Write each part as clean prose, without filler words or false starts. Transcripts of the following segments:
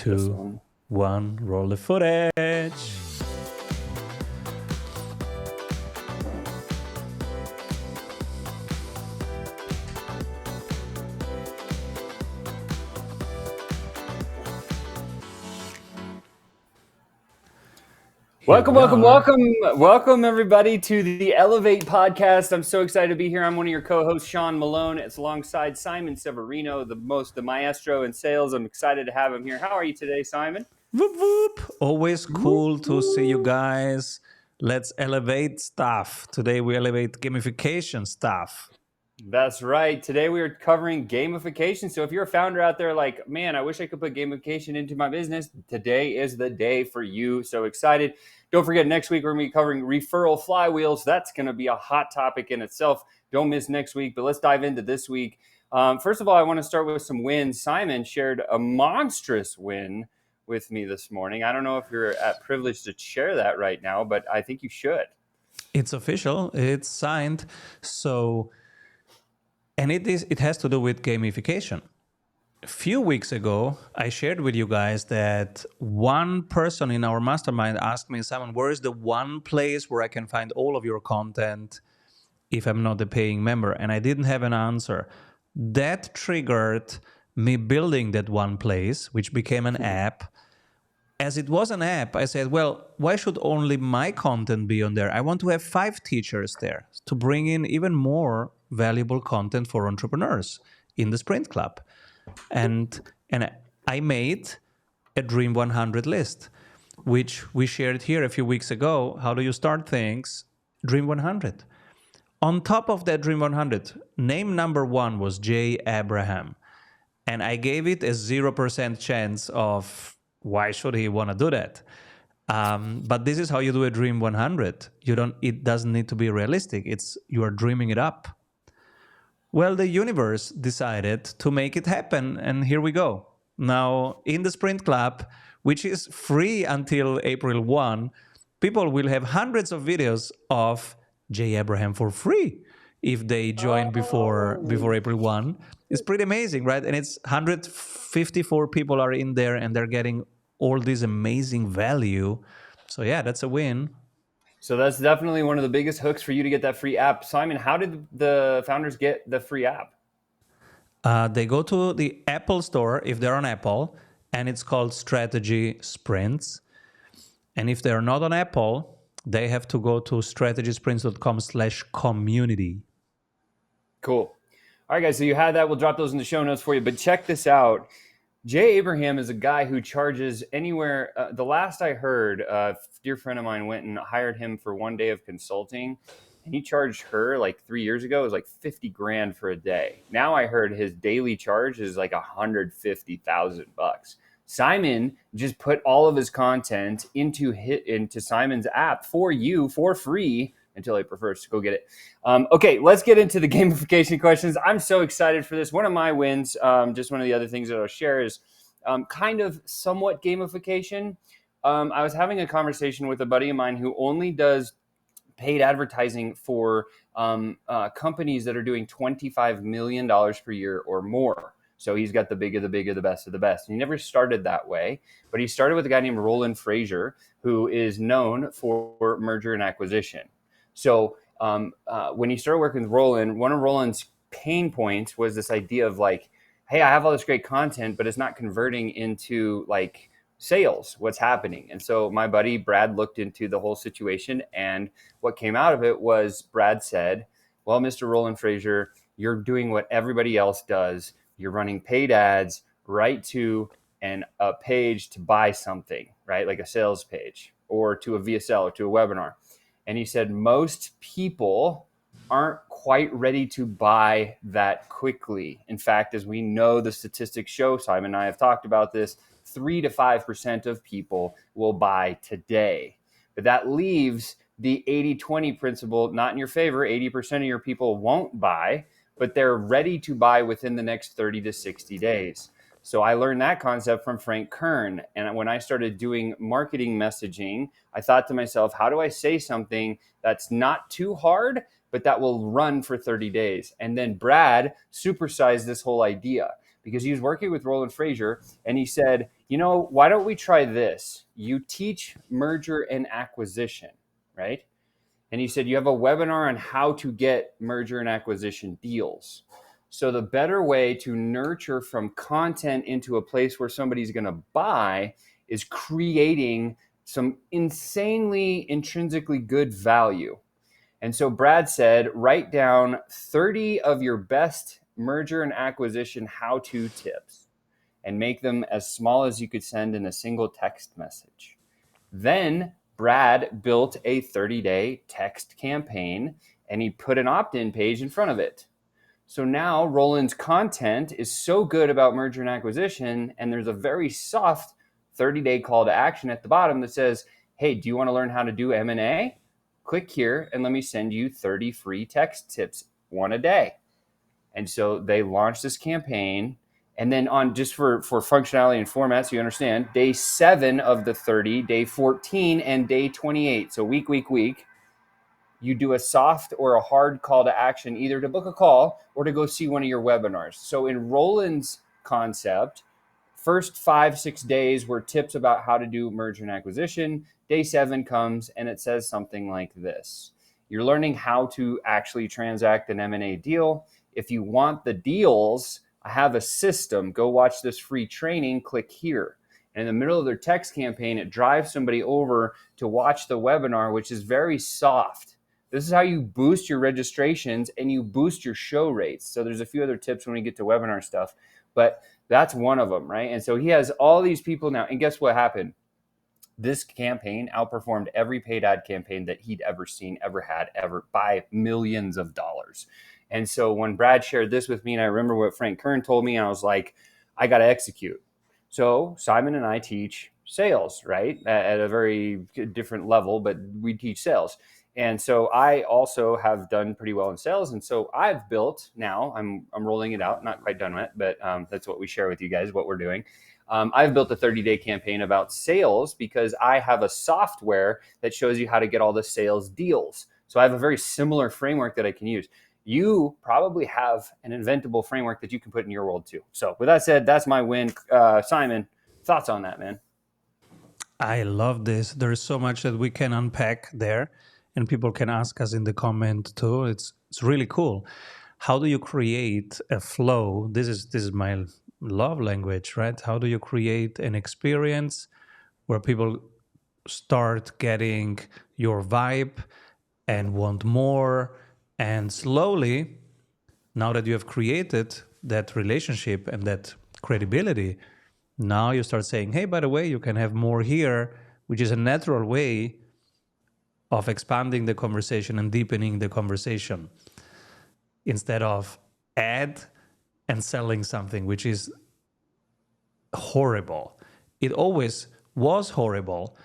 2, 1, roll the footage. Welcome everybody to the Elevate podcast. I'm so excited to be here. I'm one of your co-hosts, Sean Malone. It's alongside Simon Severino, the maestro in sales. I'm excited to have him here. How are you today, Simon? Whoop, whoop. Always cool to see you guys. Let's elevate stuff. Today we elevate gamification stuff. That's right. Today we are covering gamification. So if you're a founder out there like, man, I wish I could put gamification into my business, today is the day for you. So excited. Don't forget, next week we're going to be covering referral flywheels. That's going to be a hot topic in itself. Don't miss next week, but let's dive into this week. First of all, I want to start with some wins. Simon shared a monstrous win with me this morning. I don't know if you're privileged to share that right now, but I think you should. It's official. It's signed. And it has to do with gamification. A few weeks ago, I shared with you guys that one person in our mastermind asked me, Simon, where is the one place where I can find all of your content if I'm not a paying member? And I didn't have an answer. That triggered me building that one place, which became an app. As it was an app, I said, well, why should only my content be on there? I want to have 5 teachers there to bring in even more valuable content for entrepreneurs in the Sprint Club. And I made a Dream 100 list, which we shared here a few weeks ago. How do you start things? Dream 100. On top of that Dream 100, name number 1 was Jay Abraham. And I gave it a 0% chance of why should he want to do that? But this is how you do a Dream 100. It doesn't need to be realistic. You are dreaming it up. Well, the universe decided to make it happen, and here we go. Now, in the Sprint Club, which is free until April 1, people will have hundreds of videos of Jay Abraham for free if they join before April 1. It's pretty amazing, right? And it's 154 people are in there, and they're getting all this amazing value. So yeah, that's a win. So that's definitely one of the biggest hooks for you to get that free app. Simon, how did the founders get the free app? They go to the Apple store if they're on Apple, and it's called Strategy Sprints. And if they're not on Apple, they have to go to strategysprints.com/community. Cool. All right, guys, so you had that. We'll drop those in the show notes for you. But check this out. Jay Abraham is a guy who charges anywhere. The last I heard, a dear friend of mine went and hired him for one day of consulting, and he charged her like 3 years ago. It was like $50,000 for a day. Now I heard his daily charge is like $150,000. Simon just put all of his content into Simon's app for you for free until he prefers to go get it. Okay, let's get into the gamification questions. I'm so excited for this. One of my wins, just one of the other things that I'll share is kind of somewhat gamification. I was having a conversation with a buddy of mine who only does paid advertising for companies that are doing $25 million per year or more. So he's got the big of the big of the best of the best. And he never started that way, but he started with a guy named Roland Frazier, who is known for merger and acquisition. So when he started working with Roland, one of Roland's pain points was this idea of like, hey, I have all this great content, but it's not converting into like sales. What's happening? And so my buddy Brad looked into the whole situation, and what came out of it was Brad said, well, Mr. Roland Frazier, you're doing what everybody else does. You're running paid ads right to a page to buy something, right? Like a sales page or to a VSL or to a webinar. And he said, most people aren't quite ready to buy that quickly. In fact, as we know, the statistics show, Simon and I have talked about this, 3 to 5% of people will buy today. But that leaves the 80-20 principle not in your favor. 80% of your people won't buy, but they're ready to buy within the next 30 to 60 days. So I learned that concept from Frank Kern. And when I started doing marketing messaging, I thought to myself, how do I say something that's not too hard, but that will run for 30 days? And then Brad supersized this whole idea because he was working with Roland Frazier, and he said, why don't we try this? You teach merger and acquisition, right? And you said you have a webinar on how to get merger and acquisition deals. So the better way to nurture from content into a place where somebody's going to buy is creating some insanely intrinsically good value. And so Brad said, write down 30 of your best merger and acquisition how-to tips and make them as small as you could send in a single text message. Then Brad built a 30-day text campaign and he put an opt-in page in front of it. So now Roland's content is so good about merger and acquisition, and there's a very soft 30-day call to action at the bottom that says, hey, do you want to learn how to do M&A? Click here and let me send you 30 free text tips, one a day. And so they launched this campaign. And then on just for functionality and format, so you understand, day 7 of the 30, day 14, and day 28. So week, you do a soft or a hard call to action, either to book a call or to go see one of your webinars. So in Roland's concept, first 5-6 days were tips about how to do merger and acquisition. Day 7 comes and it says something like this. You're learning how to actually transact an M&A deal. If you want the deals, I have a system. Go watch this free training, click here. And in the middle of their text campaign, it drives somebody over to watch the webinar, which is very soft. This is how you boost your registrations and you boost your show rates. So there's a few other tips when we get to webinar stuff, but that's one of them, right? And so he has all these people now. And guess what happened? This campaign outperformed every paid ad campaign that he'd ever seen, ever had, ever, by millions of dollars. And so when Brad shared this with me, and I remember what Frank Kern told me, and I was like, I got to execute. So Simon and I teach sales, right? At a very different level, but we teach sales. And so I also have done pretty well in sales. And so I've built now, I'm rolling it out, not quite done yet, but that's what we share with you guys, what we're doing. I've built a 30-day campaign about sales because I have a software that shows you how to get all the sales deals. So I have a very similar framework that I can use. You probably have an inventable framework that you can put in your world too. So with that said, that's my win. Simon, thoughts on that, man? I love this. There's so much that we can unpack there, and people can ask us in the comment too. It's really cool. How do you create a flow? This is my love language, right? How do you create an experience where people start getting your vibe and want more, and slowly, now that you have created that relationship and that credibility, now you start saying, hey, by the way, you can have more here, which is a natural way of expanding the conversation and deepening the conversation instead of add and selling something, which is horrible. It always was horrible,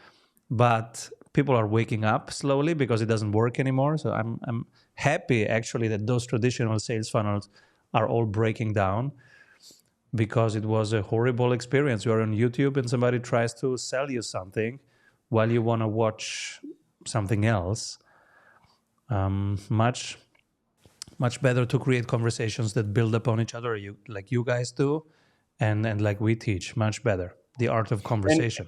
but people are waking up slowly because it doesn't work anymore. So I'm happy actually that those traditional sales funnels are all breaking down, because it was a horrible experience. You're on YouTube and somebody tries to sell you something while you want to watch something else. Much better to create conversations that build upon each other, like you guys do, and like we teach. Much better, the art of And conversation.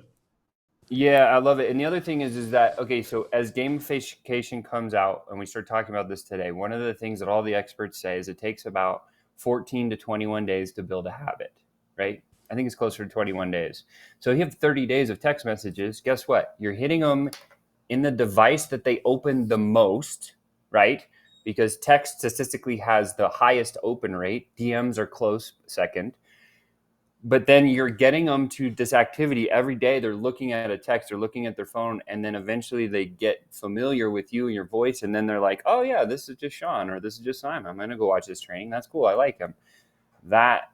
yeah, I love it. And the other thing is that, okay, so as gamification comes out, and we start talking about this today, one of the things that all the experts say is it takes about 14 to 21 days to build a habit, right? I think it's closer to 21 days. So you have 30 days of text messages. Guess what? You're hitting them in the device that they open the most, right? Because text statistically has the highest open rate. DMs are close second. But then you're getting them to this activity every day. They're looking at a text, they're looking at their phone, and then eventually they get familiar with you and your voice. And then they're like, oh yeah, this is just Sean, or this is just Simon. I'm going to go watch this training. That's cool. I like him. That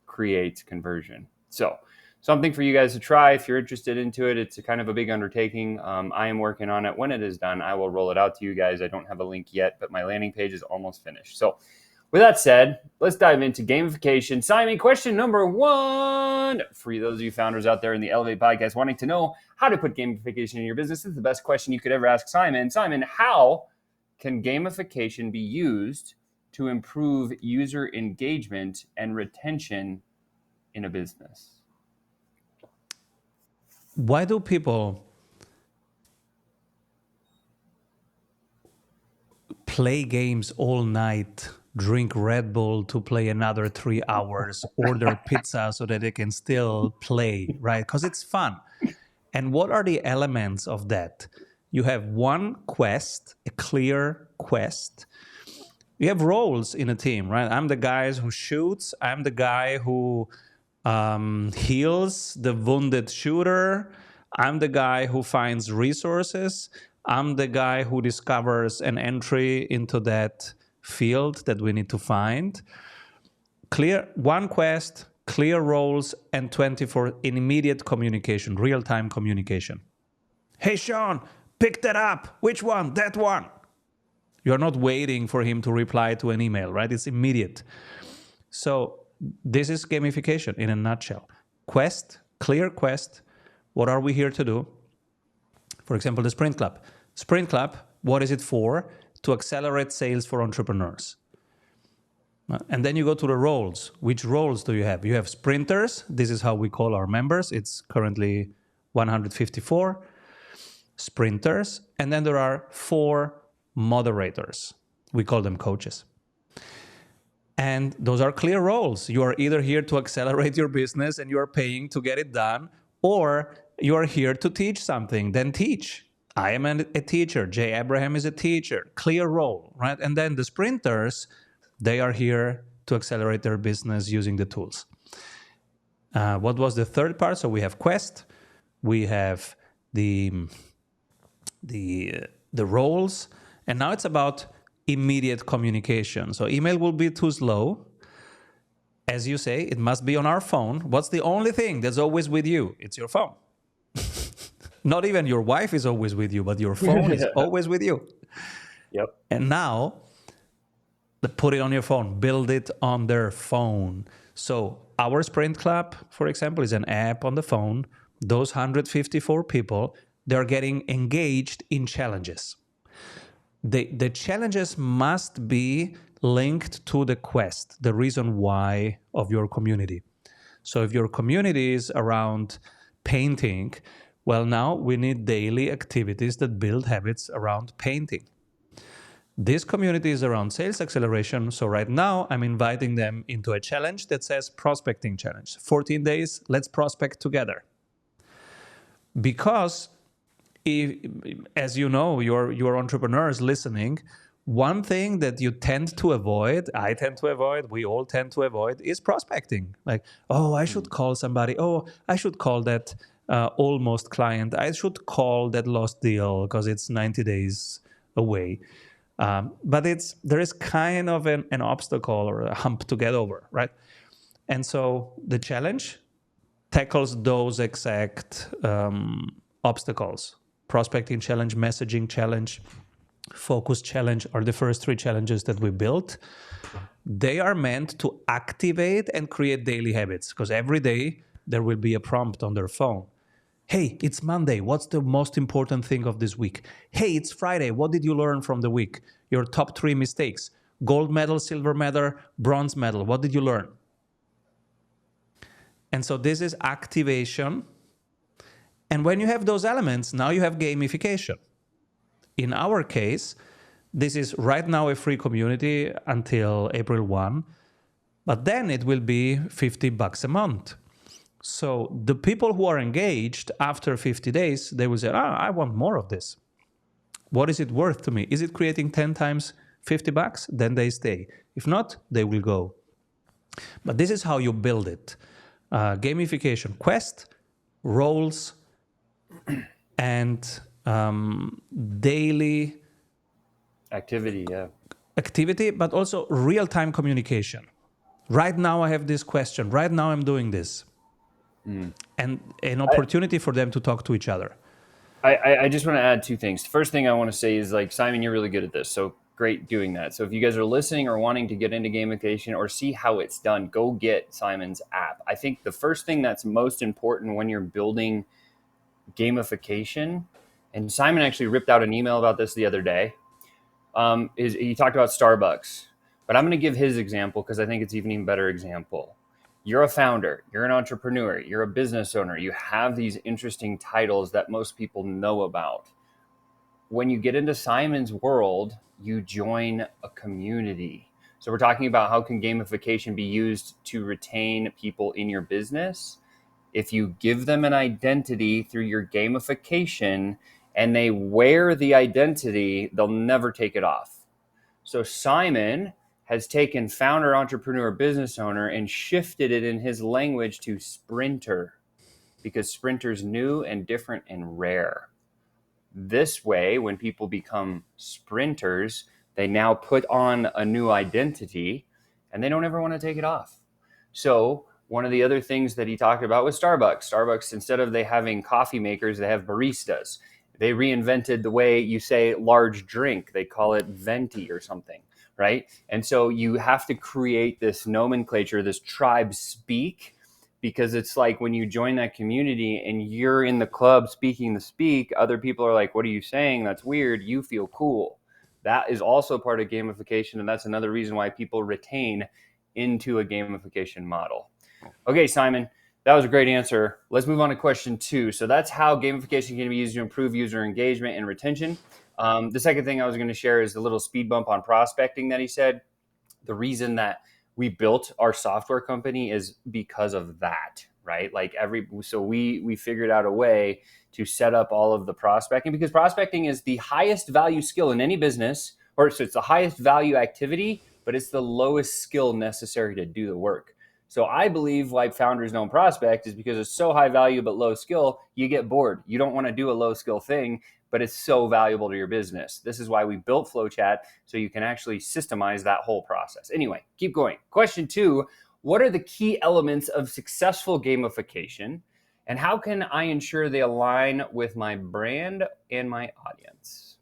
creates conversion. So something for you guys to try if you're interested into it. It's a kind of a big undertaking. I am working on it. When it is done, I will roll it out to you guys. I don't have a link yet, but my landing page is almost finished. So with that said, let's dive into gamification. Simon, question number 1 for those of you founders out there in the Elevate podcast wanting to know how to put gamification in your business. This is the best question you could ever ask Simon. Simon, how can gamification be used to improve user engagement and retention in a business? why do people play games all night, drink Red Bull to play another 3 hours, order pizza so that they can still play, right? Because it's fun. And what are the elements of that? You have one quest, a clear quest. You have roles in a team, right? I'm the guy who shoots. I'm the guy who heals the wounded shooter. I'm the guy who finds resources. I'm the guy who discovers an entry into that field that we need to find. Clear one quest, clear roles, and 24 in immediate communication, real-time communication. Hey, Sean, pick that up. Which one? That one. You're not waiting for him to reply to an email, right? It's immediate. So this is gamification in a nutshell. Quest, clear quest. What are we here to do? For example, the Sprint Club. Sprint Club, what is it for? To accelerate sales for entrepreneurs. And then you go to the roles. Which roles do you have? You have sprinters. This is how we call our members. It's currently 154 sprinters. And then there are 4 moderators. We call them coaches. And those are clear roles. You are either here to accelerate your business and you are paying to get it done, or you are here to teach something, then teach. I am a teacher. Jay Abraham is a teacher. Clear role, right? And then the sprinters, they are here to accelerate their business using the tools. What was the third part? So we have quest, we have the roles, and now it's about immediate communication. So email will be too slow. As you say, it must be on our phone. What's the only thing that's always with you? It's your phone. Not even your wife is always with you, but your phone is always with you. Yep. And now, put it on your phone. Build it on their phone. So our Sprint Club, for example, is an app on the phone. Those 154 people, they're getting engaged in challenges. The challenges must be linked to the quest, the reason why of your community. So if your community is around painting, well, now we need daily activities that build habits around painting. This community is around sales acceleration. So right now I'm inviting them into a challenge that says prospecting challenge. 14 days, let's prospect together. Because as you know, your entrepreneurs listening, one thing that you tend to avoid, I tend to avoid, we all tend to avoid, is prospecting. Like, oh, I should call somebody. Oh, I should call that almost client. I should call that lost deal because it's 90 days away. But there is kind of an obstacle or a hump to get over, right? And so the challenge tackles those exact obstacles. Prospecting challenge, messaging challenge, focus challenge are the first 3 challenges that we built. They are meant to activate and create daily habits because every day there will be a prompt on their phone. Hey, it's Monday. What's the most important thing of this week? Hey, it's Friday. What did you learn from the week? Your top 3 mistakes. Gold medal, silver medal, bronze medal. What did you learn? And so this is activation. And when you have those elements, now you have gamification. In our case, this is right now a free community until April 1, but then it will be $50 a month. So the people who are engaged after 50 days, they will say, I want more of this. What is it worth to me? Is it creating 10 times $50? Then they stay. If not, they will go. But this is how you build it. Gamification, quest, roles, and daily activity, but also real-time communication. Right now I have this question. Right now I'm doing this. And an opportunity for them to talk to each other. I just want to add 2 things. The first thing I want to say is, like, Simon, you're really good at this. So great doing that. So if you guys are listening or wanting to get into gamification or see how it's done, go get Simon's app. I think the first thing that's most important when you're building gamification, and Simon actually ripped out an email about this the other day, is he talked about Starbucks. But I'm going to give his example because I think it's even better example. you're a founder, you're an entrepreneur, you're a business owner, you have these interesting titles that most people know about. When you get into Simon's world, you join a community. So we're talking about how can gamification be used to retain people in your business. If you give them an identity through your gamification and they wear the identity, they'll never take it off. So Simon has taken founder, entrepreneur, business owner and shifted it in his language to sprinter, because sprinter's new and different and rare. This way, when people become sprinters, they now put on a new identity and they don't ever want to take it off. So one of the other things that he talked about was Starbucks. Starbucks, instead of they having coffee makers, they have baristas. They reinvented the way you say large drink. They call it venti or something, right? And so you have to create this nomenclature, this tribe speak, because it's like when you join that community and you're in the club speaking the speak, other people are like, what are you saying? That's weird. You feel cool. That is also part of gamification. And that's another reason why people retain into a gamification model. Okay, Simon, that was a great answer. Let's move on to question 2. So that's how gamification can be used to improve user engagement and retention. The second thing I was going to share is the little speed bump on prospecting that he said. The reason that we built our software company is because of that, right? Like we figured out a way to set up all of the prospecting, because prospecting is the highest value skill in any business, or so it's the highest value activity, but it's the lowest skill necessary to do the work. So I believe why founders don't prospect is because it's so high value but low skill, you get bored. You don't want to do a low skill thing, but it's so valuable to your business. This is why we built FlowChat, so you can actually systemize that whole process. Anyway, keep going. Question 2, what are the key elements of successful gamification, and how can I ensure they align with my brand and my audience?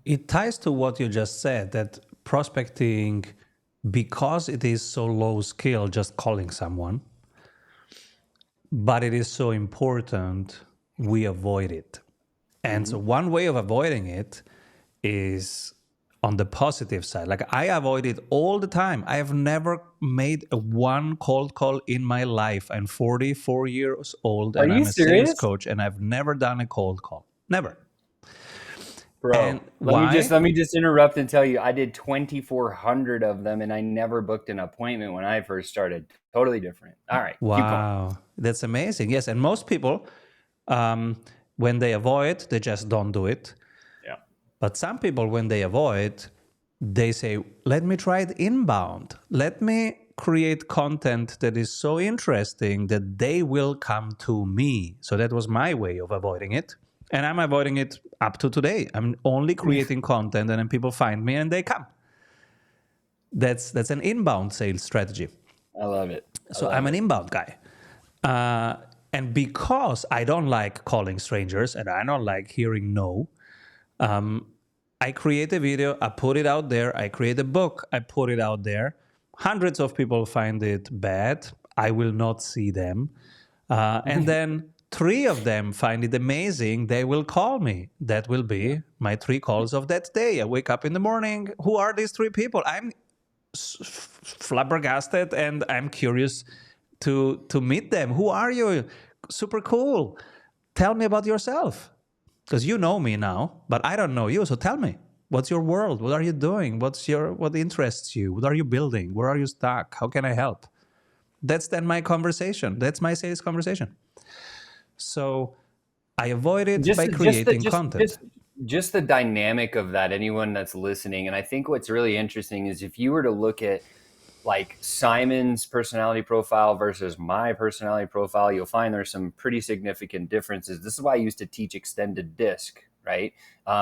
It ties to what you just said, that prospecting, because it is so low skill, just calling someone, but it is so important, we avoid it. And so one way of avoiding it is on the positive side. Like I avoid it all the time. I have never made a one cold call in my life. I'm 44 years old Are and you I'm a sales serious? coach, and I've never done a cold call. Never. And Bro, why? let me just interrupt and tell you, I did 2,400 of them, and I never booked an appointment when I first started. Totally different. All right, keep going. Wow, that's amazing. Yes, and most people, when they avoid, they just don't do it. Yeah. But some people, when they avoid, they say, let me try it inbound. Let me create content that is so interesting that they will come to me. So that was my way of avoiding it. And I'm avoiding it up to today. I'm only creating content, and then people find me and they come. That's an inbound sales strategy. I love it. So I'm an inbound guy. And because I don't like calling strangers and I don't like hearing no, I create a video, I put it out there. I create a book, I put it out there. Hundreds of people find it bad. I will not see them. And then 3 of them find it amazing. They will call me. That will be my 3 calls of that day. I wake up in the morning. Who are these 3 people? I'm flabbergasted and I'm curious to meet them. Who are you? Super cool. Tell me about yourself. Because you know me now, but I don't know you. So tell me, what's your world? What are you doing? What interests you? What are you building? Where are you stuck? How can I help? That's then my conversation. That's my sales conversation. So I avoid it by creating content. Just the dynamic of that, anyone that's listening. And I think what's really interesting is if you were to look at like Simon's personality profile versus my personality profile, you'll find there's some pretty significant differences. This is why I used to teach extended disc, right?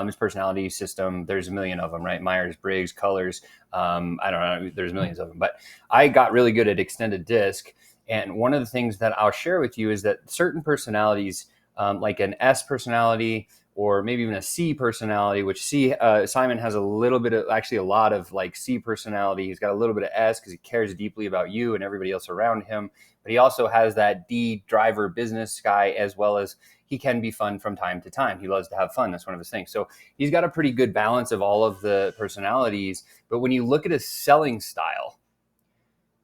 His personality system, there's a million of them, right? Myers-Briggs, colors. I don't know, there's millions of them, but I got really good at extended disc. And one of the things that I'll share with you is that certain personalities, like an S personality, or maybe even a C personality, which Simon has a little bit of, actually a lot of like C personality. He's got a little bit of S because he cares deeply about you and everybody else around him. But he also has that D driver business guy, as well as he can be fun from time to time. He loves to have fun. That's one of his things. So he's got a pretty good balance of all of the personalities. But when you look at his selling style,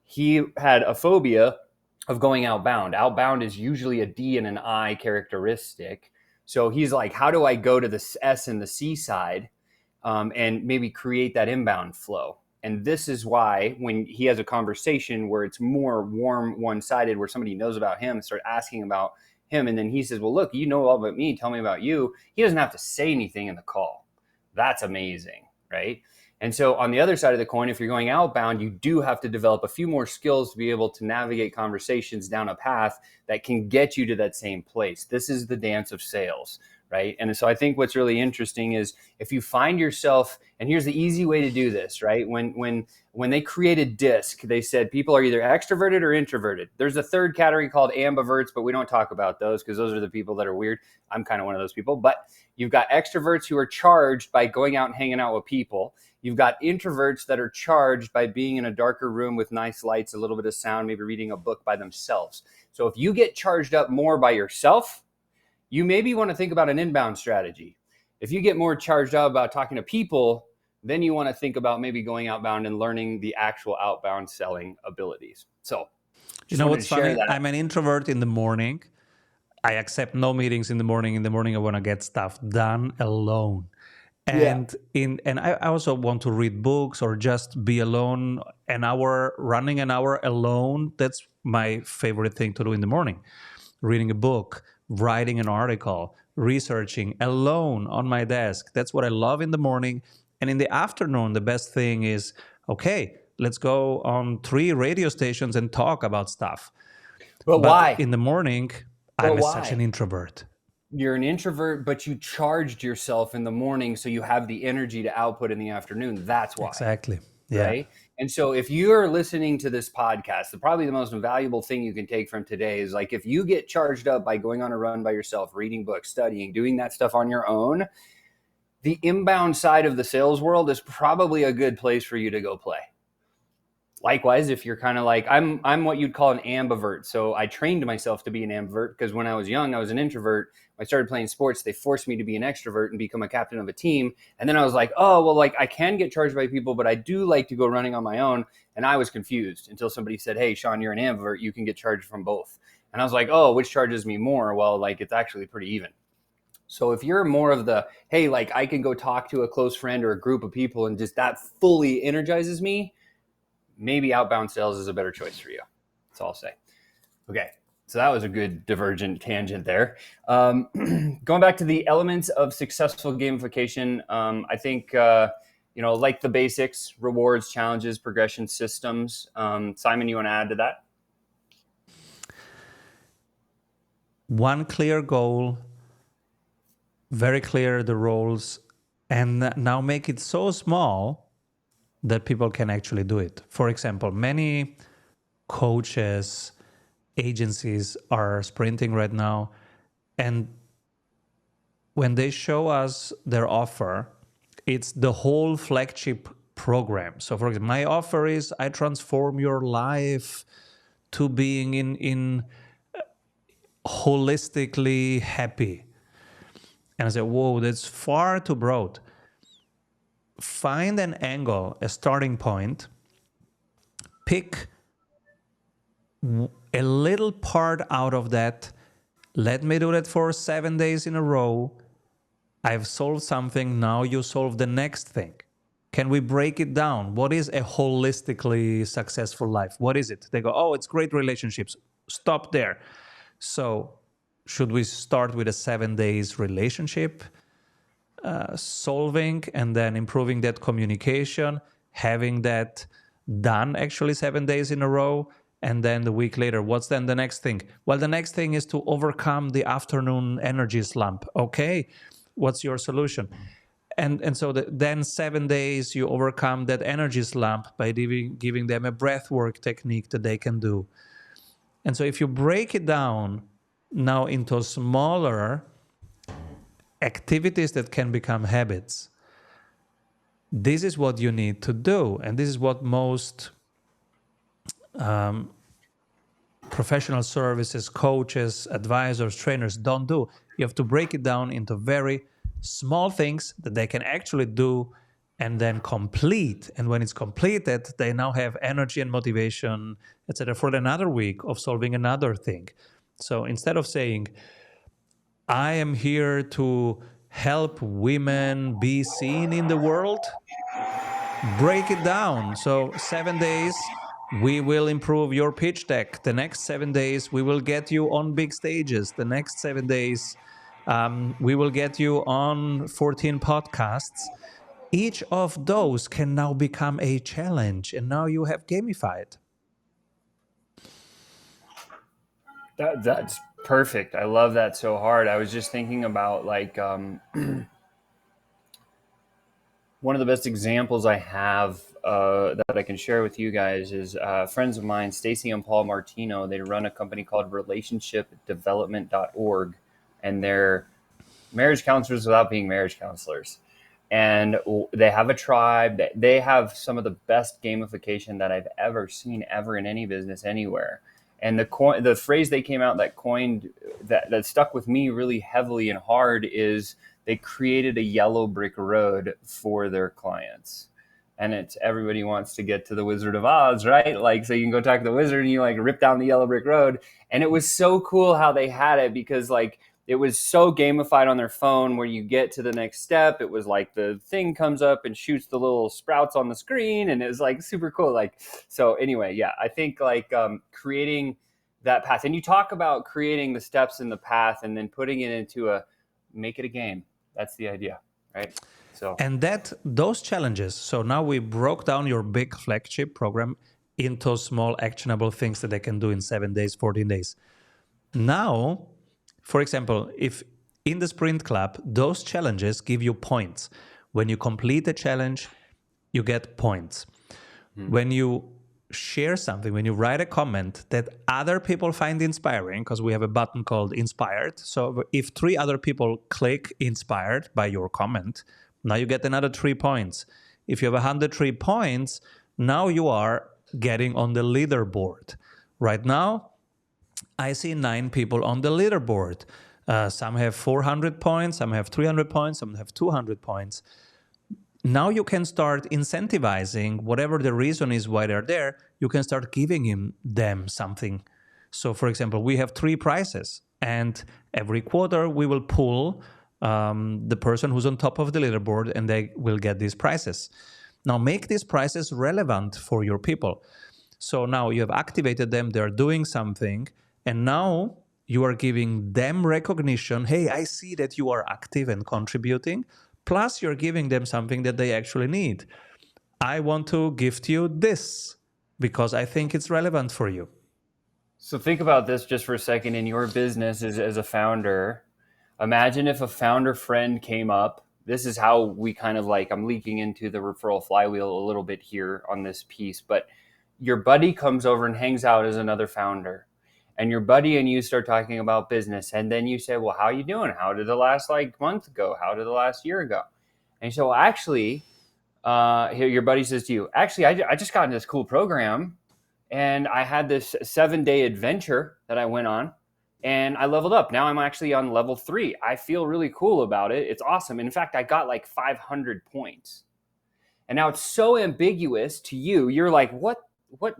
he had a phobia of going outbound. Outbound is usually a D and an I characteristic. So he's like, how do I go to the S and the C side and maybe create that inbound flow? And this is why when he has a conversation where it's more warm, one-sided, where somebody knows about him and start asking about him, and then he says, well, look, you know all about me. Tell me about you. He doesn't have to say anything in the call. That's amazing, right? And so on the other side of the coin, if you're going outbound, you do have to develop a few more skills to be able to navigate conversations down a path that can get you to that same place. This is the dance of sales, right? And so I think what's really interesting is if you find yourself, and here's the easy way to do this, right? When they created DISC, they said people are either extroverted or introverted. There's a third category called ambiverts, but we don't talk about those because those are the people that are weird. I'm kind of one of those people, but you've got extroverts who are charged by going out and hanging out with people. You've got introverts that are charged by being in a darker room with nice lights, a little bit of sound, maybe reading a book by themselves. So if you get charged up more by yourself, you maybe want to think about an inbound strategy. If you get more charged up about talking to people, then you want to think about maybe going outbound and learning the actual outbound selling abilities. So you know what's funny? I'm an introvert in the morning. I accept no meetings in the morning. In the morning, I want to get stuff done alone. And I also want to read books or just be alone running an hour alone. That's my favorite thing to do in the morning. Reading a book, writing an article, researching alone on my desk. That's what I love in the morning. And in the afternoon, the best thing is, okay, let's go on 3 radio stations and talk about stuff. But why? In the morning, I'm such an introvert. You're an introvert, but you charged yourself in the morning so you have the energy to output in the afternoon. That's why. Exactly. Yeah. Right? And so if you're listening to this podcast, probably the most valuable thing you can take from today is like if you get charged up by going on a run by yourself, reading books, studying, doing that stuff on your own, the inbound side of the sales world is probably a good place for you to go play. Likewise, if you're kind of like, I'm what you'd call an ambivert. So I trained myself to be an ambivert because when I was young, I was an introvert. When I started playing sports, they forced me to be an extrovert and become a captain of a team. And then I was like, oh, well, like I can get charged by people, but I do like to go running on my own. And I was confused until somebody said, hey, Sean, you're an ambivert. You can get charged from both. And I was like, oh, which charges me more? Well, like it's actually pretty even. So if you're more of the, hey, like I can go talk to a close friend or a group of people and just that fully energizes me, maybe outbound sales is a better choice for you. That's all I'll say. Okay, so that was a good divergent tangent there. Going back to the elements of successful gamification, I think, like the basics, rewards, challenges, progression systems. Simon, you want to add to that? One clear goal, very clear the roles, and now make it so small that people can actually do it. For example, many coaches, agencies are sprinting right now, and when they show us their offer, it's the whole flagship program. So for example, my offer is I transform your life to being in holistically happy. And I say, whoa, that's far too broad. Find an angle, a starting point, pick a little part out of that. Let me do that for 7 days in a row. I've solved something. Now you solve the next thing. Can we break it down? What is a holistically successful life? What is it? They go, oh, it's great relationships. Stop there. So should we start with a 7 days relationship? Solving and then improving that communication, having that done actually 7 days in a row, and then the week later, what's then the next thing? Well, the next thing is to overcome the afternoon energy slump. Okay, what's your solution? And so then 7 days you overcome that energy slump by giving them a breathwork technique that they can do. And so if you break it down now into smaller activities that can become habits, this is what you need to do. And this is what most professional services, coaches, advisors, trainers don't do. You have to break it down into very small things that they can actually do and then complete. And when it's completed, they now have energy and motivation, etc., for another week of solving another thing. So instead of saying, I am here to help women be seen in the world, break it down. So 7 days, we will improve your pitch deck. The next 7 days, we will get you on big stages. The next 7 days, we will get you on 14 podcasts. Each of those can now become a challenge, and now you have gamified. That's perfect. I love that so hard. I was just thinking about like one of the best examples I have that I can share with you guys is friends of mine, Stacy and Paul Martino. They run a company called relationshipdevelopment.org, and they're marriage counselors without being marriage counselors. And they have a tribe. They have some of the best gamification that I've ever seen ever in any business anywhere. And the phrase they came out that coined that stuck with me really heavily and hard is they created a yellow brick road for their clients. And it's everybody wants to get to the Wizard of Oz, right? Like, so you can go talk to the wizard and you like rip down the yellow brick road. And it was so cool how they had it, because like it was so gamified on their phone where you get to the next step. It was like the thing comes up and shoots the little sprouts on the screen, and it was like super cool. Like, so anyway, yeah, I think like creating that path, and you talk about creating the steps in the path and then putting it into make it a game. That's the idea, right? So, and those challenges. So now we broke down your big flagship program into small actionable things that they can do in 7 days, 14 days. Now, for example, if in the Sprint Club, those challenges give you points. When you complete a challenge, you get points. When you share something, when you write a comment that other people find inspiring, because we have a button called Inspired. So if 3 other people click Inspired by your comment, now you get another 3 points. If you have 103 points, now you are getting on the leaderboard. Right now, I see 9 people on the leaderboard. Some have 400 points, some have 300 points, some have 200 points. Now you can start incentivizing whatever the reason is why they're there. You can start giving them something. So, for example, we have 3 prizes, and every quarter we will pull the person who's on top of the leaderboard, and they will get these prizes. Now, make these prizes relevant for your people. So now you have activated them, they're doing something, and now you are giving them recognition. Hey, I see that you are active and contributing. Plus, you're giving them something that they actually need. I want to gift you this because I think it's relevant for you. So think about this just for a second in your business as a founder. Imagine if a founder friend came up. This is how we kind of like, I'm leaking into the referral flywheel a little bit here on this piece, but your buddy comes over and hangs out as another founder. And your buddy and you start talking about business. And then you say, well, how are you doing? How did the last month go? How did the last year go? And so actually, here your buddy says to you, actually, I just got in this cool program and I had this 7-day adventure that I went on and I leveled up. Now I'm actually on level 3. I feel really cool about it. It's awesome. In fact, I got like 500 points. And now it's so ambiguous to you. You're like, what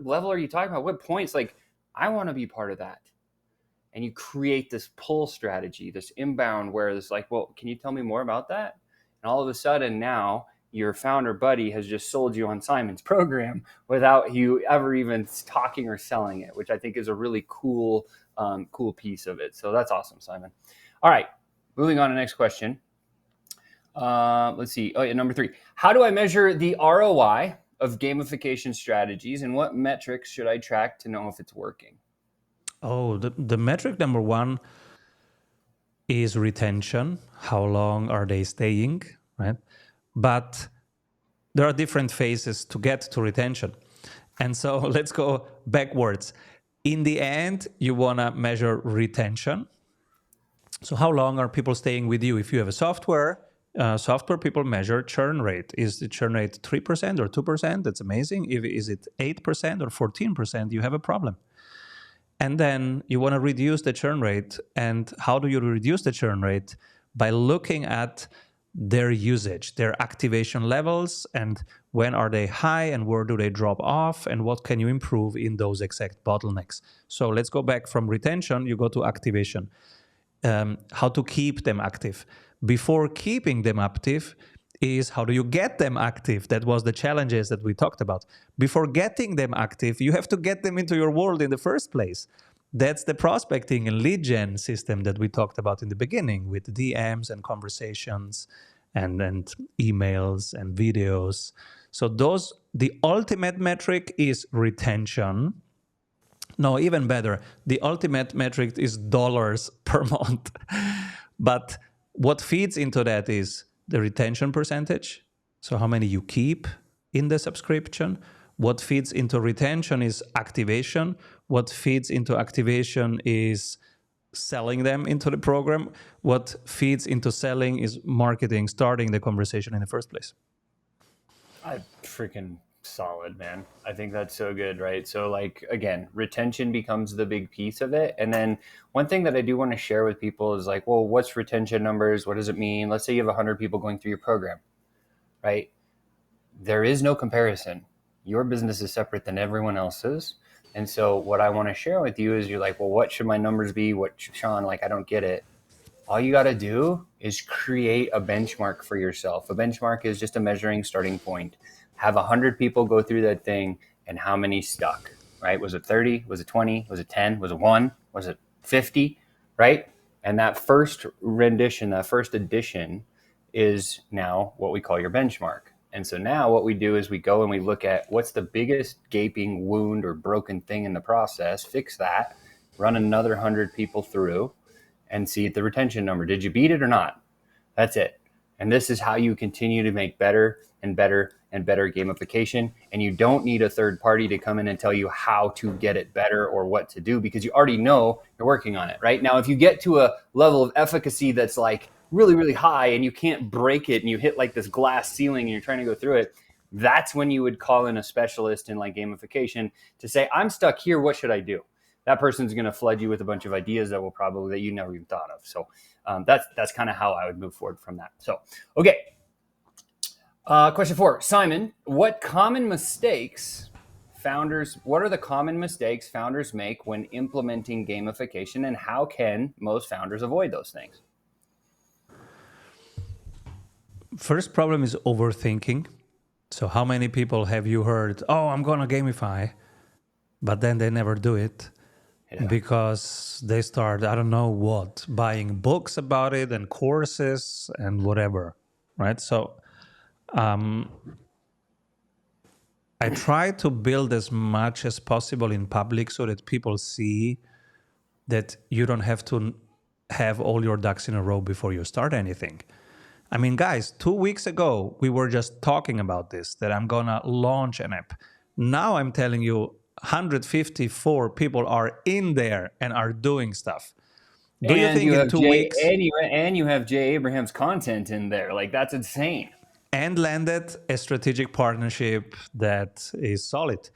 level are you talking about? What points? Like, I want to be part of that. And you create this pull strategy, this inbound where it's like, well, can you tell me more about that? And all of a sudden now your founder buddy has just sold you on Simon's program without you ever even talking or selling it, which I think is a really cool piece of it. So that's awesome, Simon. All right, moving on to the next question. Let's see. Oh, yeah, number 3. How do I measure the ROI of gamification strategies, and what metrics should I track to know if it's working? Oh, the metric number 1 is retention. How long are they staying, right? But there are different phases to get to retention. And so let's go backwards. In the end, you want to measure retention. So how long are people staying with you? If you have a software people measure churn rate. Is the churn rate 3% or 2%? That's amazing. Is it 8% or 14%? You have a problem. And then you want to reduce the churn rate. And how do you reduce the churn rate? By looking at their usage, their activation levels, and when are they high and where do they drop off, and what can you improve in those exact bottlenecks. So let's go back from retention, you go to activation. How to keep them active. Before keeping them active is how do you get them active? That was the challenges that we talked about. Before getting them active, you have to get them into your world in the first place. That's the prospecting and lead gen system that we talked about in the beginning with DMs and conversations and emails and videos. So the ultimate metric is retention. No, even better. The ultimate metric is dollars per month. But what feeds into that is the retention percentage. So how many you keep in the subscription. What feeds into retention is activation. What feeds into activation is selling them into the program. What feeds into selling is marketing, starting the conversation in the first place. I freaking solid, man. I think that's so good, right? So like, again, retention becomes the big piece of it. And then one thing that I do want to share with people is like, well, what's retention numbers? What does it mean? Let's say you have 100 people going through your program, right? There is no comparison. Your business is separate than everyone else's. And so what I want to share with you is you're like, well, what should my numbers be? What, Sean, like, I don't get it. All you got to do is create a benchmark for yourself. A benchmark is just a measuring starting point. Have 100 people go through that thing and how many stuck, right? Was it 30? Was it 20? Was it 10? Was it 1? Was it 50? Right? And that first rendition, that first edition is now what we call your benchmark. And so now what we do is we go and we look at what's the biggest gaping wound or broken thing in the process, fix that, run another 100 people through and see the retention number. Did you beat it or not? That's it. And this is how you continue to make better and better and better gamification. And you don't need a third party to come in and tell you how to get it better or what to do because you already know you're working on it, right? Now, if you get to a level of efficacy that's like really, really high and you can't break it and you hit like this glass ceiling and you're trying to go through it, that's when you would call in a specialist in like gamification to say, I'm stuck here, what should I do? That person's going to flood you with a bunch of ideas that you never even thought of. So that's kind of how I would move forward from that. So, okay. Question 4, Simon, what are the common mistakes founders make when implementing gamification and how can most founders avoid those things? First problem is overthinking. So how many people have you heard, oh, I'm going to gamify, but then they never do it? Yeah. Because they start, I don't know what, buying books about it and courses and whatever, right? So I try to build as much as possible in public so that people see that you don't have to have all your ducks in a row before you start anything. I mean, guys, 2 weeks ago, we were just talking about this, that I'm going to launch an app. Now I'm telling you, 154 people are in there and are doing stuff. Do you think in 2 weeks? And you have Jay Abraham's content in there. Like, that's insane. And landed a strategic partnership that is solid.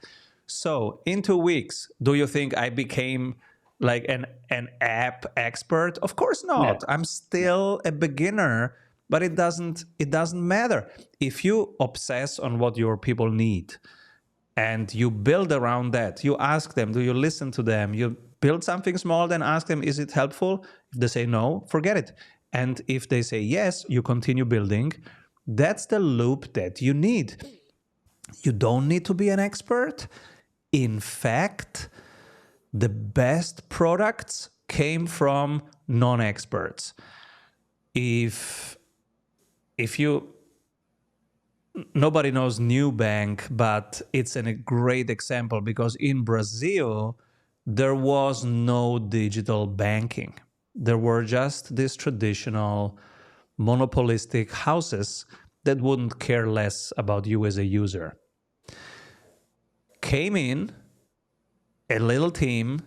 So in 2 weeks, do you think I became like an app expert? Of course not. No. I'm still a beginner, but it doesn't matter. If you obsess on what your people need and you build around that, you ask them, do you listen to them? You build something small, then ask them, is it helpful? If they say no, forget it. And if they say yes, you continue building. That's the loop that you need. You don't need to be an expert. In fact, the best products came from non-experts. If nobody knows Nubank, but it's a great example because in Brazil, there was no digital banking. There were just these traditional monopolistic houses that wouldn't care less about you as a user. Came in a little team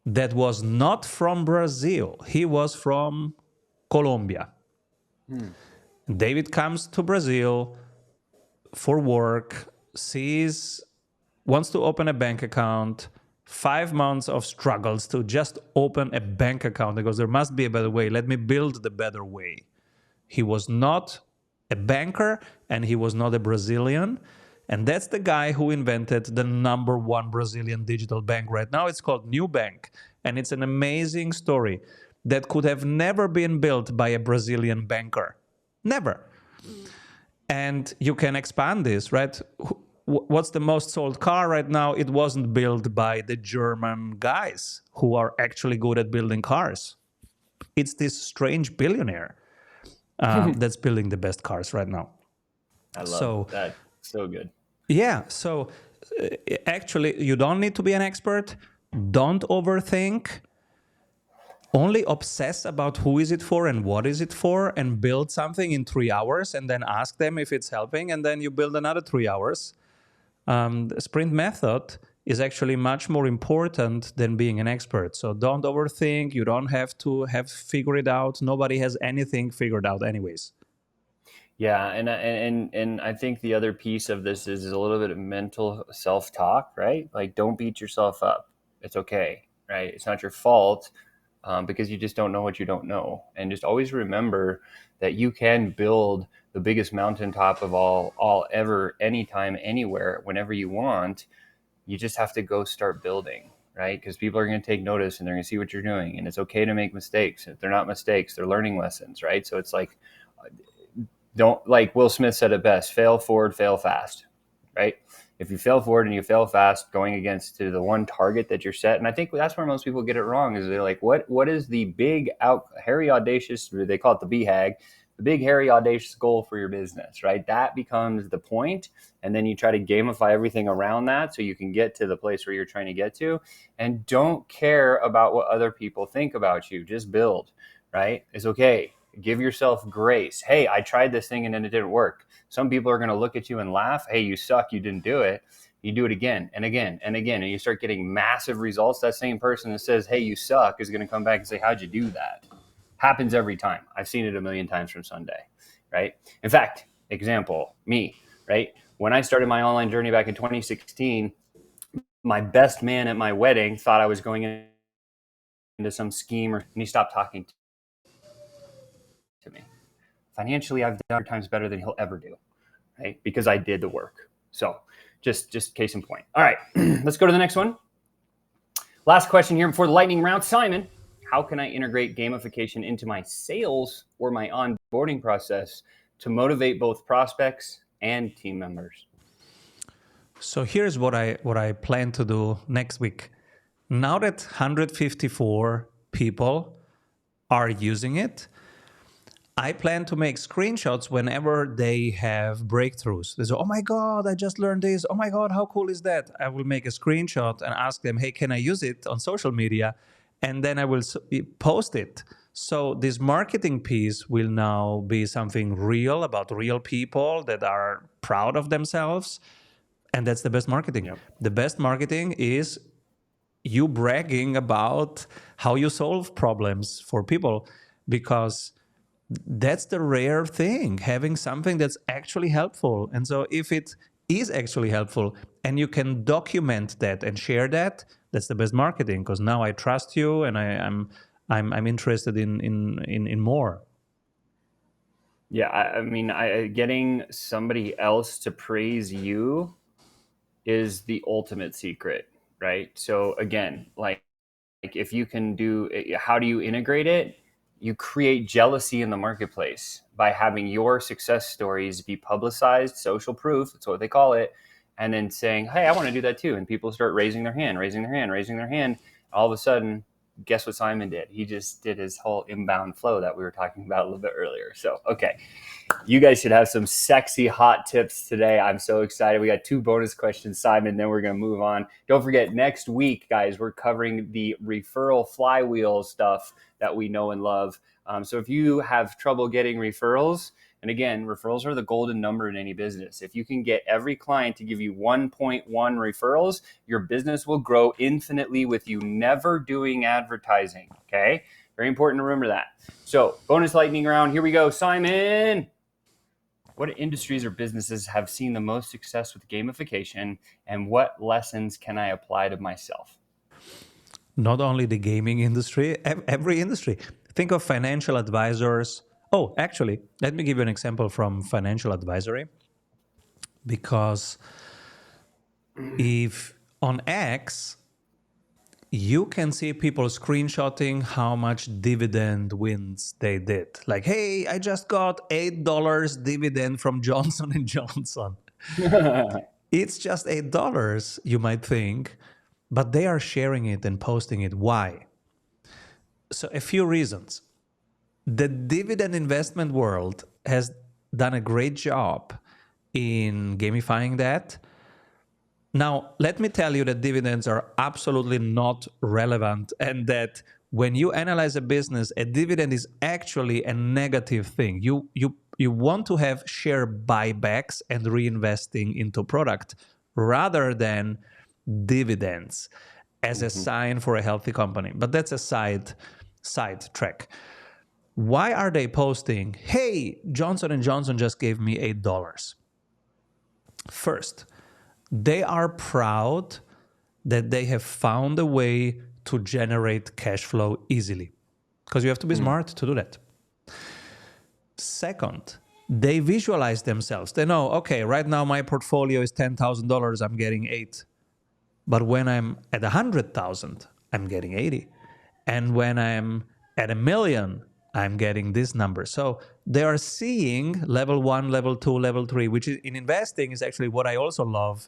that was not from Brazil. He was from Colombia. David comes to Brazil for work, wants to open a bank account, 5 months of struggles to just open a bank account. He goes, there must be a better way. Let me build the better way. He was not a banker and he was not a Brazilian. And that's the guy who invented the #1 Brazilian digital bank right now. It's called Nubank. And it's an amazing story that could have never been built by a Brazilian banker. Never. And you can expand this, right? What's the most sold car right now? It wasn't built by the German guys who are actually good at building cars. It's this strange billionaire that's building the best cars right now. I love that. So good. Yeah. So actually, you don't need to be an expert. Don't overthink. Only obsess about who is it for and what is it for, and build something in 3 hours and then ask them if it's helping, and then you build another 3 hours. The sprint method is actually much more important than being an expert. So don't overthink. You don't have to have figured it out. Nobody has anything figured out anyways. Yeah, and I think the other piece of this is a little bit of mental self-talk, right? Like, don't beat yourself up. It's okay, right? It's not your fault, because you just don't know what you don't know. And just always remember that you can build the biggest mountaintop of all ever, anytime, anywhere, whenever you want. You just have to go start building, right? Because people are going to take notice and they're going to see what you're doing. And it's okay to make mistakes. If they're not mistakes, they're learning lessons, right? So it's like, don't, like Will Smith said it best, fail forward, fail fast, right? If you fail forward and you fail fast going against to the one target that you're set. And I think that's where most people get it wrong, is they're like, what is the big hairy audacious, they call it the BHAG, the big hairy audacious goal for your business, right? That becomes the point. And then you try to gamify everything around that so you can get to the place where you're trying to get to, and don't care about what other people think about you. Just build, right? It's okay. Give yourself grace. Hey, I tried this thing and then it didn't work. Some people are going to look at you and laugh. Hey, you suck. You didn't do it. You do it again and again and again, and you start getting massive results. That same person that says, hey, you suck, is going to come back and say, how'd you do that? Happens every time. I've seen it a million times from Sunday, right? In fact, example, me, right? When I started my online journey back in 2016, my best man at my wedding thought I was going into some scheme, and he stopped talking to me. Financially, I've done 100 times better than he'll ever do, right? Because I did the work. So just case in point. All right, let's go to the next one. Last question here before the lightning round. Simon, how can I integrate gamification into my sales or my onboarding process to motivate both prospects and team members? So here's what I plan to do next week. Now that 154 people are using it, I plan to make screenshots whenever they have breakthroughs. They say, oh my God, I just learned this. Oh my God, how cool is that? I will make a screenshot and ask them, hey, can I use it on social media? And then I will post it. So this marketing piece will now be something real about real people that are proud of themselves. And that's the best marketing. Yep. The best marketing is you bragging about how you solve problems for people, because that's the rare thing, having something that's actually helpful. And so if it is actually helpful and you can document that and share that, that's the best marketing, because now I trust you and I'm interested in more. Yeah, I mean, getting somebody else to praise you is the ultimate secret, right? So again, like if you can do, how do you integrate it? You create jealousy in the marketplace by having your success stories be publicized, social proof, that's what they call it, and then saying, hey, I want to do that too. And people start raising their hand. All of a sudden, guess what Simon did? He just did his whole inbound flow that we were talking about a little bit earlier. So, okay, you guys should have some sexy hot tips today. I'm so excited. We got 2 bonus questions, Simon, then we're going to move on. Don't forget, next week, guys, we're covering the referral flywheel stuff that we know and love. So if you have trouble getting referrals, and again, referrals are the golden number in any business. If you can get every client to give you 1.1 referrals, your business will grow infinitely with you never doing advertising, okay? Very important to remember that. So bonus lightning round, here we go. Simon, what industries or businesses have seen the most success with gamification, and what lessons can I apply to myself? Not only the gaming industry, every industry. Think of financial advisors. Oh, actually, let me give you an example from financial advisory. Because if on X, you can see people screenshotting how much dividend wins they did. Like, hey, I just got $8 dividend from Johnson and Johnson. It's just $8, you might think, but they are sharing it and posting it. Why? So a few reasons. The dividend investment world has done a great job in gamifying that. Now, let me tell you that dividends are absolutely not relevant, and that when you analyze a business, a dividend is actually a negative thing. You want to have share buybacks and reinvesting into product rather than dividends as a sign for a healthy company. But that's a side track. Why are they posting, hey, Johnson and Johnson just gave me $8? First, they are proud that they have found a way to generate cash flow easily, because you have to be smart to do that. Second, they visualize themselves. They know, okay, right now my portfolio is $10,000, I'm getting 8. But when I'm at 100,000, I'm getting 80. And when I'm at 1,000,000, I'm getting this number. So they are seeing level 1, level 2, level 3, which is, in investing, is actually what I also love.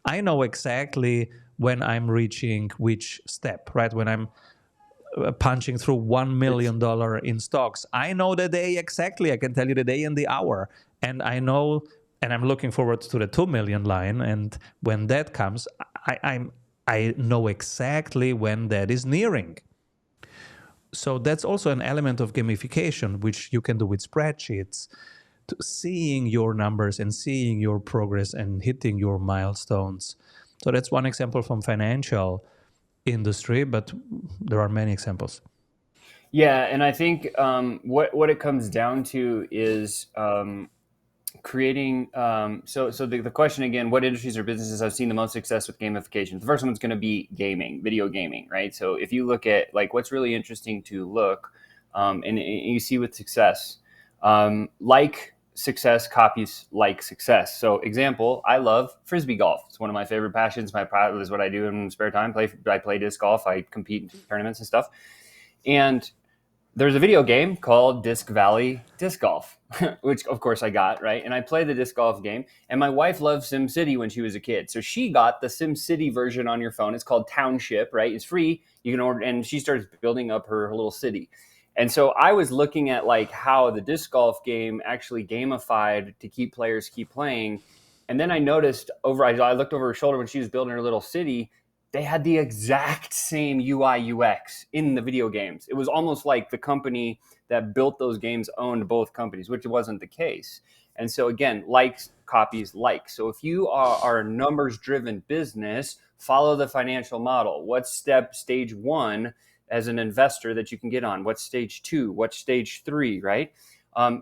I know exactly when I'm reaching which step, right? When I'm punching through $1 million in stocks, I know the day exactly. I can tell you the day and the hour. And I know, and I'm looking forward to the 2 million line. And when that comes, I know exactly when that is nearing. So that's also an element of gamification, which you can do with spreadsheets, to seeing your numbers and seeing your progress and hitting your milestones. So that's one example from financial industry, but there are many examples. Yeah, and I think what it comes down to is creating. So the question again: what industries or businesses have seen the most success with gamification? The first one's going to be gaming, video gaming, right? So if you look at like what's really interesting to look, and you see with success, like success copies like success. So example, I love frisbee golf. It's one of my favorite passions. My pride is what I do in spare time. I play disc golf. I compete in tournaments and stuff. And there's a video game called Disc Valley Disc Golf, which of course I got, right? And I play the disc golf game. And my wife loved SimCity when she was a kid. So she got the SimCity version on your phone. It's called Township, right? It's free. You can order, and she starts building up her little city. And so I was looking at like how the disc golf game actually gamified to keep players keep playing. And then I noticed I looked over her shoulder when she was building her little city. They had the exact same UI UX in the video games. It was almost like the company that built those games owned both companies, which wasn't the case. And so again, likes copies like. So if you are a numbers driven business, follow the financial model. What's stage 1 as an investor that you can get on? What's stage 2? What's stage 3, right?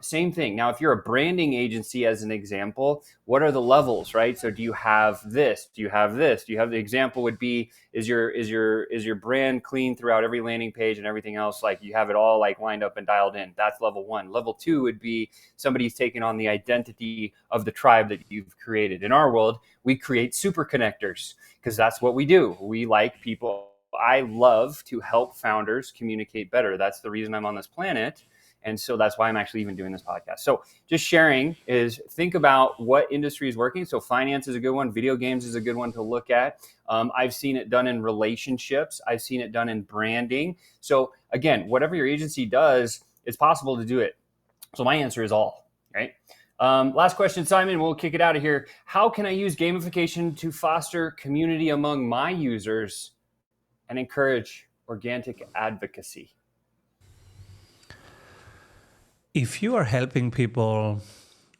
Same thing. Now, if you're a branding agency, as an example, what are the levels, right? So do you have this? Do you have this? Do you have the example would be, is your brand clean throughout every landing page and everything else? Like you have it all like lined up and dialed in. That's level 1. Level 2 would be somebody's taken on the identity of the tribe that you've created. In our world, we create super connectors because that's what we do. We like people. I love to help founders communicate better. That's the reason I'm on this planet. And so that's why I'm actually even doing this podcast. So just sharing is think about what industry is working. So finance is a good one. Video games is a good one to look at. I've seen it done in relationships. I've seen it done in branding. So again, whatever your agency does, it's possible to do it. So my answer is all, right? Last question, Simon, we'll kick it out of here. How can I use gamification to foster community among my users and encourage organic advocacy? If you are helping people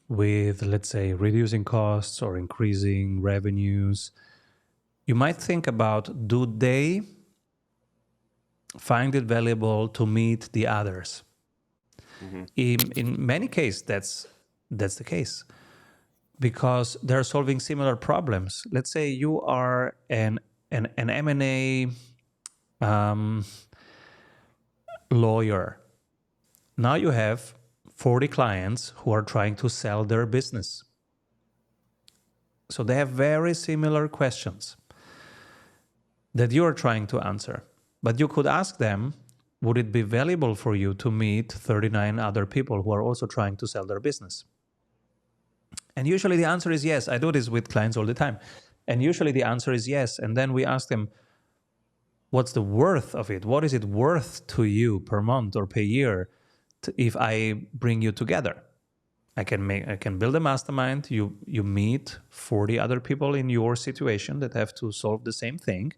with, let's say, reducing costs or increasing revenues, you might think about, do they find it valuable to meet the others? Mm-hmm. In many cases, that's the case, because they're solving similar problems. Let's say you are an M&A lawyer. Now you have 40 clients who are trying to sell their business. So they have very similar questions that you are trying to answer. But you could ask them, would it be valuable for you to meet 39 other people who are also trying to sell their business? And usually the answer is yes. I do this with clients all the time. And usually the answer is yes. And then we ask them, what's the worth of it? What is it worth to you per month or per year if I bring you together? I can build a mastermind. You meet 40 other people in your situation that have to solve the same thing.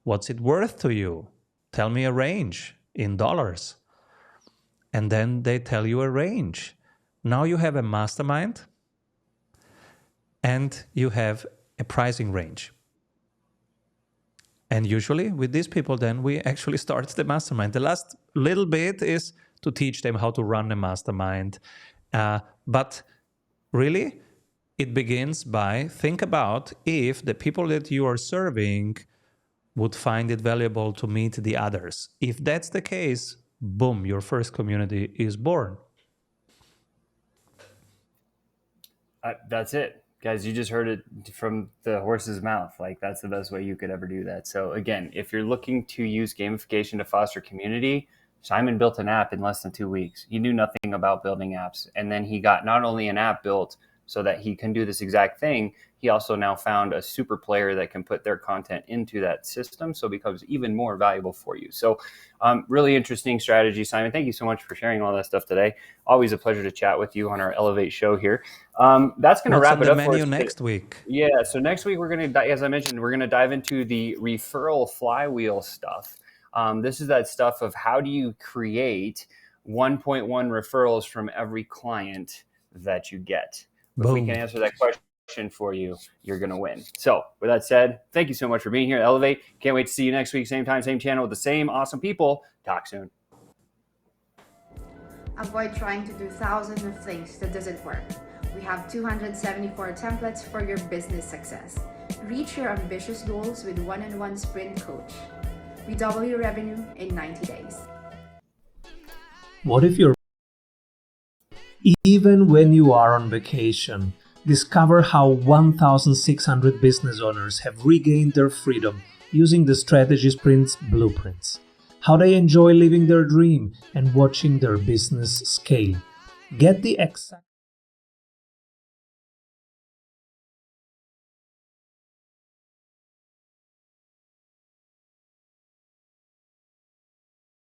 What's it worth to you? Tell me a range in dollars. And then they tell you a range. Now you have a mastermind and you have a pricing range. And usually with these people, then we actually start the mastermind. The last little bit is to teach them how to run a mastermind. But really, it begins by think about if the people that you are serving would find it valuable to meet the others. If that's the case, boom, your first community is born. That's it. Guys, you just heard it from the horse's mouth. Like, that's the best way you could ever do that. So again, if you're looking to use gamification to foster community, Simon built an app in less than 2 weeks. He knew nothing about building apps. And then he got not only an app built so that he can do this exact thing, he also now found a super player that can put their content into that system, so it becomes even more valuable for you. So really interesting strategy, Simon. Thank you so much for sharing all that stuff today. Always a pleasure to chat with you on our Elevate show here. That's going to wrap it up for us next week. Yeah, so next week we're going to, as I mentioned, we're going to dive into the referral flywheel stuff. This is that stuff of how do you create 1.1 referrals from every client that you get. If we can answer that question for you, you're going to win. So with that said, thank you so much for being here at Elevate. Can't wait to see you next week, same time, same channel with the same awesome people. Talk soon. Avoid trying to do thousands of things that doesn't work. We have 274 templates for your business success. Reach your ambitious goals with one-on-one sprint coach. We double your revenue in 90 days. What if you're even when you are on vacation? Discover how 1,600 business owners have regained their freedom using the Strategy Sprints blueprints. How they enjoy living their dream and watching their business scale. Get the exact